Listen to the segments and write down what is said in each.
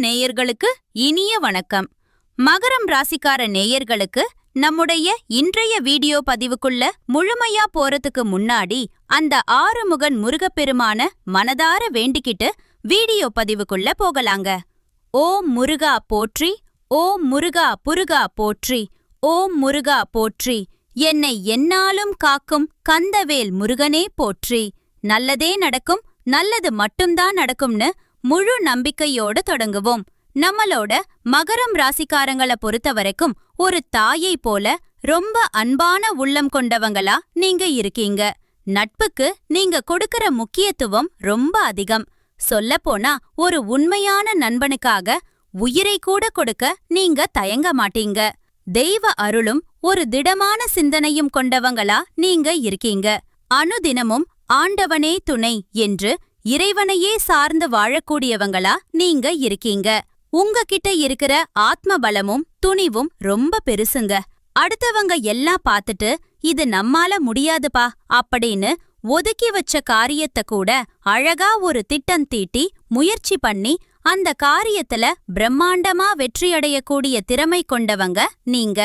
நேயர்களுக்கு இனிய வணக்கம். மகரம் ராசிக்கார நேயர்களுக்கு நம்முடைய இன்றைய வீடியோ பதிவுக்குள்ள முழுமையா போறதுக்கு முன்னாடி அந்த ஆறுமுகன் முருகப்பெருமான மனதார வேண்டிக்கிட்டு வீடியோ பதிவுக்குள்ள போகலாங்க. ஓம் முருகா போற்றி, ஓம் முருகா புருகா போற்றி, ஓம் முருகா போற்றி, என்னை எந்நாளும் காக்கும் கந்தவேல் முருகனே போற்றி. நல்லதே நடக்கும், நல்லது மட்டும்தான் நடக்கும்னு முழு நம்பிக்கையோடு தொடங்குவோம். நம்மளோட மகரம் ராசிக்காரங்கள பொறுத்த வரைக்கும் ஒரு தாயை போல ரொம்ப அன்பான உள்ளம் கொண்டவங்களா நீங்க இருக்கீங்க. நட்புக்கு நீங்க கொடுக்கற முக்கியத்துவம் ரொம்ப அதிகம். சொல்லப்போனா ஒரு உண்மையான நண்பனுக்காக உயிரை கூட கொடுக்க நீங்க தயங்க மாட்டீங்க. தெய்வ அருளும் ஒரு திடமான சிந்தனையும் கொண்டவங்களா நீங்க இருக்கீங்க. அனுதினமும் ஆண்டவனே துணை என்று இறைவனையே சார்ந்து வாழக்கூடியவங்களா நீங்க இருக்கீங்க. உங்ககிட்ட இருக்கிற ஆத்ம பலமும் துணிவும் ரொம்ப பெருசுங்க. அடுத்தவங்க எல்லாம் பார்த்துட்டு இது நம்மால முடியாதுப்பா அப்படின்னு ஒதுக்கி வச்ச காரியத்தை கூட அழகா ஒரு திட்டம் தீட்டி முயற்சி பண்ணி அந்த காரியத்துல பிரம்மாண்டமா வெற்றியடையக்கூடிய திறமை கொண்டவங்க நீங்க.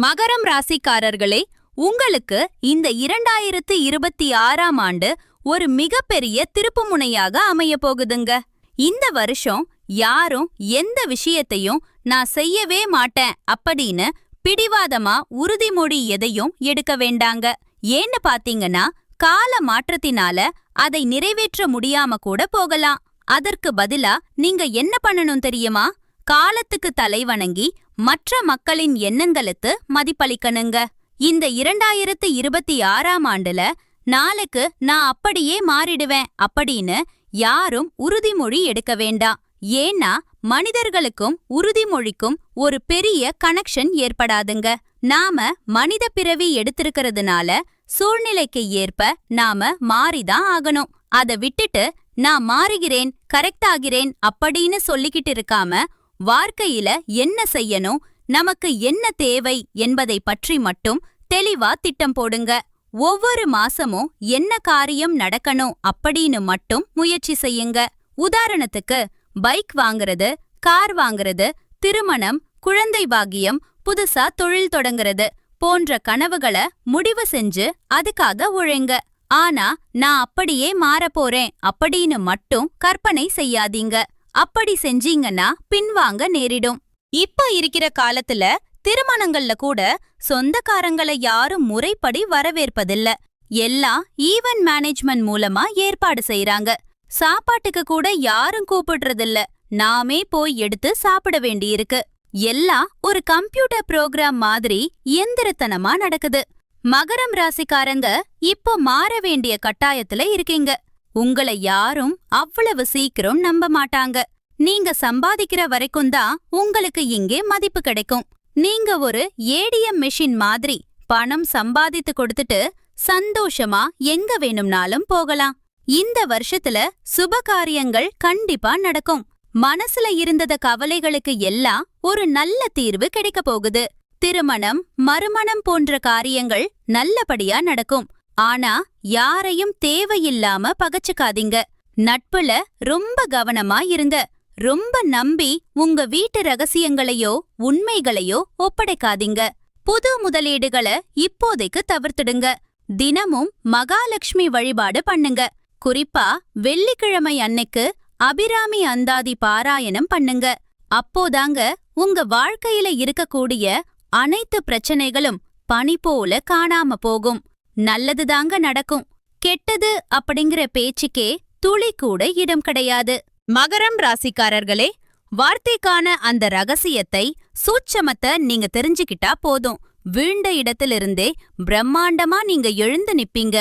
மகரம் ராசிக்காரர்களே, உங்களுக்கு இந்த 2026ஆம் ஆண்டு ஒரு மிகப்பெரிய திருப்புமுனையாக அமைய போகுதுங்க. இந்த வருஷம் யாரும் எந்த விஷயத்தையும் நான் செய்யவே மாட்டேன் அப்படின்னு பிடிவாதமா உறுதிமொழி எதையும் எடுக்க வேண்டாங்க. ஏன்னு பாத்தீங்கன்னா கால மாற்றத்தினால அதை நிறைவேற்ற முடியாம கூட போகலாம். அதற்கு பதிலா நீங்க என்ன பண்ணணும் தெரியுமா? காலத்துக்கு தலைவணங்கி மற்ற மக்களின் எண்ணங்களுக்கு மதிப்பளிக்கணுங்க. இந்த 2026ஆம் ஆண்டுல நாளைக்கு நான் அப்படியே மாறிடுவேன் அப்படின்னு யாரும் உறுதிமொழி எடுக்க வேண்டாம். ஏன்னா மனிதர்களுக்கும் உறுதிமொழிக்கும் ஒரு பெரிய கனெக்ஷன் ஏற்படாதுங்க. நாம மனித பிறவி எடுத்திருக்கிறதுனால சூழ்நிலைக்கு ஏற்ப நாம மாறிதான் ஆகணும். அதை விட்டுட்டு நான் மாறுகிறேன், கரெக்ட் ஆகிறேன் அப்படின்னு சொல்லிக்கிட்டு இருக்காம வாழ்க்கையில என்ன செய்யணும், நமக்கு என்ன தேவை என்பதை பற்றி மட்டும் தெளிவா திட்டம் போடுங்க. ஒவ்வொரு மாசமும் என்ன காரியம் நடக்கணும் அப்படின்னு மட்டும் முயற்சி செய்யுங்க. உதாரணத்துக்கு பைக் வாங்குறது, கார் வாங்குறது, திருமணம், குழந்தை பாக்கியம், புதுசா தொழில் தொடங்குறது போன்ற கனவுகளை முடிவு செஞ்சு அதுக்காக உழைங்க. ஆனா நான் அப்படியே மாறப்போறேன் அப்படின்னு மட்டும் கற்பனை செய்யாதீங்க. அப்படி செஞ்சீங்கன்னா பின்வாங்க நேரிடும். இப்ப இருக்கிற காலத்துல திருமணங்கள்ல கூட சொந்தக்காரங்களை யாரும் முறைப்படி வரவேற்பதில்ல. எல்லாம் ஈவென்ட் மேனேஜ்மெண்ட் மூலமா ஏற்பாடு செய்யறாங்க. சாப்பாட்டுக்கு கூட யாரும் கூப்பிடுறதில்ல, நாமே போய் எடுத்து சாப்பிட வேண்டியிருக்கு. எல்லாம் ஒரு கம்ப்யூட்டர் புரோகிராம் மாதிரி இயந்திரத்தனமா நடக்குது. மகரம் ராசிக்காரங்க இப்போ மாற வேண்டிய கட்டாயத்துல இருக்கீங்க. உங்களை யாரும் அவ்வளவு சீக்கிரம் நம்ப மாட்டாங்க. நீங்க சம்பாதிக்கிற வரைக்கும் தான் உங்களுக்கு இங்கே மதிப்பு கிடைக்கும். நீங்க ஒரு ஏடிஎம் மெஷின் மாதிரி பணம் சம்பாதித்து கொடுத்துட்டு சந்தோஷமா எங்க வேணும்னாலும் போகலாம். இந்த வருஷத்துல சுப காரியங்கள் கண்டிப்பா நடக்கும். மனசுல இருந்தத கவலைகளுக்கு எல்லாம் ஒரு நல்ல தீர்வு கிடைக்க போகுது. திருமணம், மறுமணம் போன்ற காரியங்கள் நல்லபடியா நடக்கும். ஆனா யாரையும் தேவையில்லாம பகச்சுக்காதீங்க. நட்புல ரொம்ப கவனமா இருங்க. ரொம்ப நம்பி உங்க வீட்டு ரகசியங்களையோ உண்மைகளையோ ஒப்படைக்காதீங்க. புது முதலீடுகளை இப்போதைக்கு தவிர்த்துடுங்க. தினமும் மகாலட்சுமி வழிபாடு பண்ணுங்க. குறிப்பா வெள்ளிக்கிழமை அன்னைக்கு அபிராமி அந்தாதி பாராயணம் பண்ணுங்க. அப்போதாங்க உங்க வாழ்க்கையில இருக்கக்கூடிய அனைத்து பிரச்சனைகளும் பனி போல காணாம போகும். நல்லதுதாங்க நடக்கும். கெட்டது அப்படிங்கிற பேச்சுக்கே துளி கூட இடம் கிடையாது. மகரம் ராசிக்காரர்களே, வார்த்தைக்கான அந்த ரகசியத்தை, சூட்சமத்தை நீங்க தெரிஞ்சுக்கிட்டா போதும். வீழ்ந்த இடத்திலிருந்தே பிரம்மாண்டமா நீங்க எழுந்து நிப்பீங்க.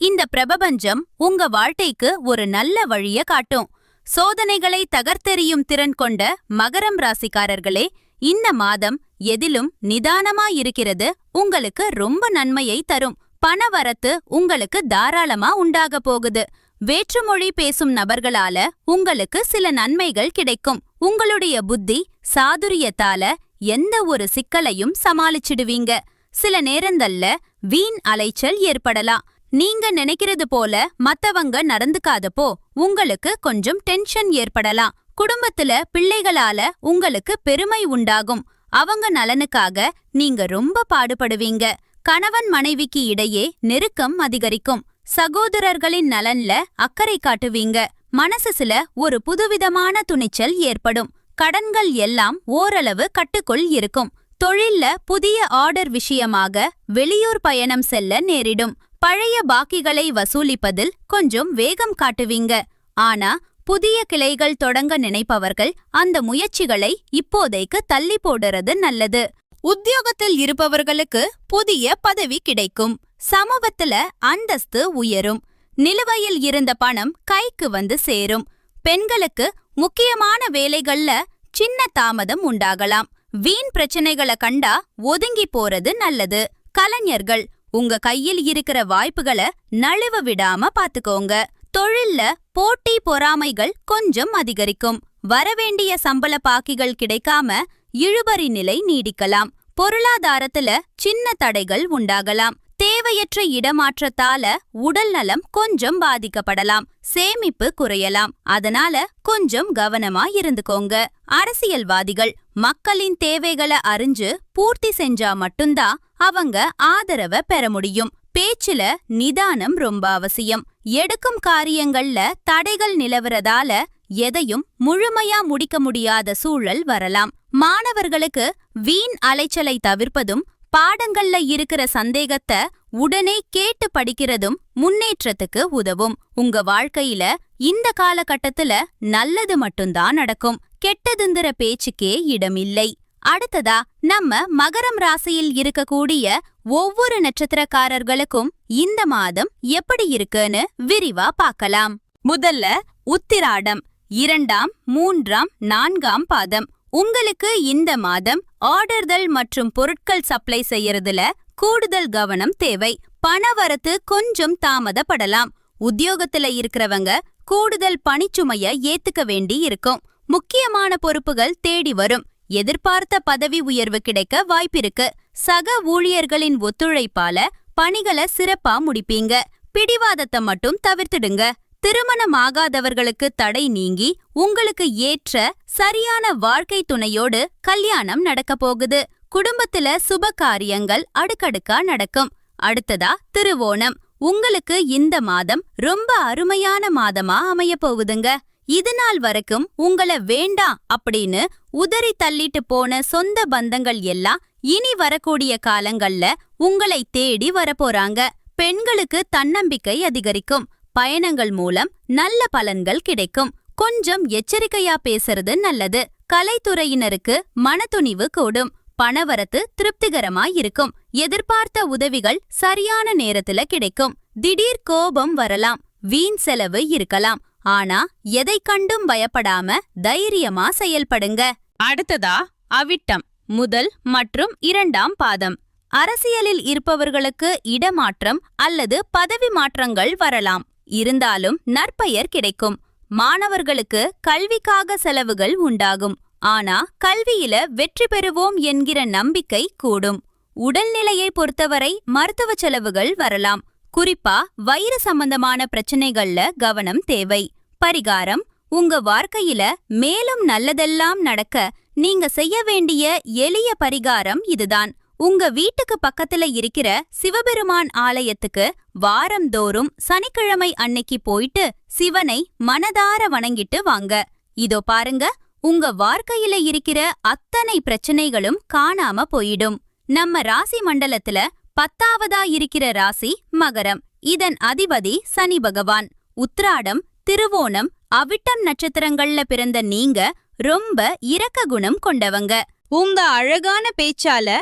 இந்த பிரபஞ்சம் உங்க வாழ்க்கைக்கு ஒரு நல்ல வழிய காட்டும். சோதனைகளை தகர்த்தெறியும் திறன் கொண்ட மகரம் ராசிக்காரர்களே, இந்த மாதம் எதிலும் நிதானமா இருக்கிறது உங்களுக்கு ரொம்ப நன்மையை தரும். பணவரத்து உங்களுக்கு தாராளமா உண்டாக போகுது. வேற்றுமொழி பேசும் நபர்களால உங்களுக்கு சில நன்மைகள் கிடைக்கும். உங்களுடைய புத்தி சாதுரியத்தால எந்த ஒரு சிக்கலையும் சமாளிச்சிடுவீங்க. சில நேரங்கள்ல வீண் அலைச்சல் ஏற்படலாம். நீங்க நினைக்கிறது போல மத்தவங்க நடந்துக்காதப்போ உங்களுக்கு கொஞ்சம் டென்ஷன் ஏற்படலாம். குடும்பத்துல பிள்ளைகளால உங்களுக்கு பெருமை உண்டாகும். அவங்க நலனுக்காக நீங்க ரொம்ப பாடுபடுவீங்க. கணவன் மனைவிக்கு இடையே நெருக்கம் அதிகரிக்கும். சகோதரர்களின் நலன்ல அக்கறை காட்டுவீங்க. மனசுல ஒரு புதுவிதமான துணிச்சல் ஏற்படும். கடன்கள் எல்லாம் ஓரளவு கட்டுக்குள் இருக்கும். தொழில்ல புதிய ஆர்டர் விஷயமாக வெளியூர் பயணம் செல்ல நேரிடும். பழைய பாக்கிகளை வசூலிப்பதில் கொஞ்சம் வேகம் காட்டுவீங்க. ஆனா புதிய கிளைகள் தொடங்க நினைப்பவர்கள் அந்த முயற்சிகளை இப்போதைக்கு தள்ளி போடுறது நல்லது. உத்தியோகத்தில் இருப்பவர்களுக்கு புதிய பதவி கிடைக்கும். சமூகத்துல அந்தஸ்து உயரும். நிலுவையில் இருந்த பணம் கைக்கு வந்து சேரும். பெண்களுக்கு முக்கியமான வேலைகள்ல சின்ன தாமதம் உண்டாகலாம். வீண் பிரச்சனைகளை கண்டா ஒதுங்கி போறது நல்லது. கலைஞர்கள், உங்க கையில் இருக்கிற வாய்ப்புகளை நழுவ விடாம பாத்துக்கோங்க. தொழில்ல போட்டி பொறாமைகள் கொஞ்சம் அதிகரிக்கும். வரவேண்டிய சம்பள பாக்கிகள் கிடைக்காம இழுபறி நிலை நீடிக்கலாம். பொருளாதாரத்துல சின்ன தடைகள் உண்டாகலாம். தேவையற்ற இடமாற்றத்தால உடல் நலம் கொஞ்சம் பாதிக்கப்படலாம். சேமிப்பு குறையலாம். அதனால கொஞ்சம் கவனமா இருந்துக்கோங்க. அரசியல்வாதிகள், மக்களின் தேவைகளை அறிஞ்சு பூர்த்தி செஞ்சா மட்டும்தான் அவங்க ஆதரவை பெற முடியும். பேச்சுல நிதானம் ரொம்ப அவசியம். எடுக்கும் காரியங்கள்ல தடைகள் நிலவறதால எதையும் முழுமையா முடிக்க முடியாத சூழல் வரலாம். மாணவர்களுக்கு வீண் அலைச்சலை தவிர்ப்பதும் பாடங்கள்ல இருக்கிற சந்தேகத்தை உடனே கேட்டு படிக்கிறதும் முன்னேற்றத்துக்கு உதவும். உங்க வாழ்க்கையில இந்த காலகட்டத்துல நல்லது மட்டும்தான் நடக்கும். கெட்டதுங்கிற பேச்சுக்கே இடமில்லை. அடுத்ததா நம்ம மகரம் ராசியில் இருக்கக்கூடிய ஒவ்வொரு நட்சத்திரக்காரர்களுக்கும் இந்த மாதம் எப்படி இருக்குன்னு விரிவா பார்க்கலாம். முதல்ல உத்திராடம், 2ஆம் 3ஆம் 4ஆம் பாதம். உங்களுக்கு இந்த மாதம் ஆர்டர்கள் மற்றும் பொருட்கள் சப்ளை செய்யறதுல கூடுதல் கவனம் தேவை. பணவரத்து கொஞ்சம் தாமதப்படலாம். உத்தியோகத்துல இருக்கிறவங்க கூடுதல் பணிச்சுமைய ஏத்துக்க வேண்டி இருக்கும். முக்கியமான பொறுப்புகள் தேடி வரும். எதிர்பார்த்த பதவி உயர்வு கிடைக்க வாய்ப்பிருக்கு. சக ஊழியர்களின் ஒத்துழைப்பால பணிகளை சிறப்பா முடிப்பீங்க. பிடிவாதத்தை மட்டும் தவிர்த்திடுங்க. திருமணமாகாதவர்களுக்கு தடை நீங்கி உங்களுக்கு ஏற்ற சரியான வாழ்க்கை துணையோடு கல்யாணம் நடக்க போகுது. குடும்பத்துல சுப காரியங்கள் அடுக்கடுக்கா நடக்கும். அடுத்ததா திருவோணம். உங்களுக்கு இந்த மாதம் ரொம்ப அருமையான மாதமா அமைய போகுதுங்க. இது நாள் வரைக்கும் உங்களை வேண்டாம் அப்படின்னு உதறி தள்ளிட்டு போன சொந்த பந்தங்கள் எல்லாம் இனி வரக்கூடிய காலங்கள்ல உங்களை தேடி வரப்போறாங்க. பெண்களுக்கு தன்னம்பிக்கை அதிகரிக்கும். பயணங்கள் மூலம் நல்ல பலன்கள் கிடைக்கும். கொஞ்சம் எச்சரிக்கையா பேசுறது நல்லது. கலைத்துறையினருக்கு மனத்துணிவு கூடும். பணவரத்து திருப்திகரமா இருக்கும். எதிர்பார்த்த உதவிகள் சரியான நேரத்துல கிடைக்கும். திடீர் கோபம் வரலாம். வீண் செலவு இருக்கலாம். ஆனா எதை கண்டும் பயப்படாம தைரியமா செயல்படுங்க. அடுத்ததா அவிட்டம், முதல் மற்றும் 2ஆம் பாதம். அரசியலில் இருப்பவர்களுக்கு இடமாற்றம் அல்லது பதவி மாற்றங்கள் வரலாம். இருந்தாலும் நற்பெயர் கிடைக்கும். மாணவர்களுக்கு கல்விக்காக செலவுகள் உண்டாகும். ஆனா கல்வியில வெற்றி பெறுவோம் என்கிற நம்பிக்கை கூடும். உடல்நிலையை பொறுத்தவரை மருத்துவ செலவுகள் வரலாம். குறிப்பா வயிறு சம்பந்தமான பிரச்சனைகள்ல கவனம் தேவை. பரிகாரம், உங்க வாழ்க்கையில மேலும் நல்லதெல்லாம் நடக்க நீங்க செய்ய வேண்டிய எளிய பரிகாரம் இதுதான். உங்க வீட்டுக்கு பக்கத்துல இருக்கிற சிவபெருமான் ஆலயத்துக்கு வாரந்தோறும் சனிக்கிழமை அன்னைக்கு போயிட்டு சிவனை மனதார வணங்கிட்டு வாங்க. இதோ பாருங்க, உங்க வாழ்க்கையில இருக்கிற அத்தனை பிரச்சனைகளும் காணாம போயிடும். நம்ம ராசி மண்டலத்துல 10ஆவதா இருக்கிற ராசி மகரம். இதன் அதிபதி சனி பகவான். உத்திராடம், திருவோணம், அவிட்டம் நட்சத்திரங்கள்ல பிறந்த நீங்க ரொம்ப இரக்க குணம் கொண்டவங்க. உங்க அழகான பேச்சால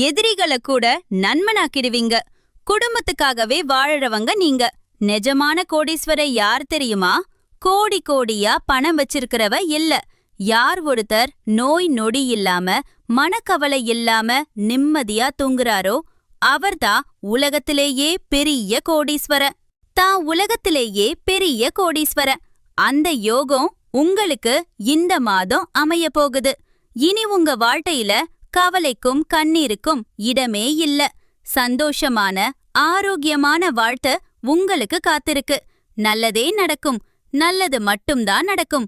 எதிரிகளை கூட நன்மனாக்கிடுவீங்க. குடும்பத்துக்காகவே வாழறவங்க நீங்க. நிஜமான கோடீஸ்வர யார் தெரியுமா? கோடி கோடியா பணம் வச்சிருக்கிறவ இல்ல. யார் ஒருத்தர் நோய் நொடி இல்லாம மனக்கவலை இல்லாம நிம்மதியா தூங்குறாரோ அவர்தான் உலகத்திலேயே பெரிய கோடீஸ்வர. தான் உலகத்திலேயே பெரிய கோடீஸ்வர. அந்த யோகம் உங்களுக்கு இந்த மாதம் அமைய போகுது. இனி உங்க வாழ்க்கையில கவலைக்கும் கண்ணீருக்கும் இடமே இல்ல. சந்தோஷமான ஆரோக்கியமான வாழ்க்கை உங்களுக்கு காத்திருக்கு. நல்லதே நடக்கும். நல்லது மட்டும்தான் நடக்கும்.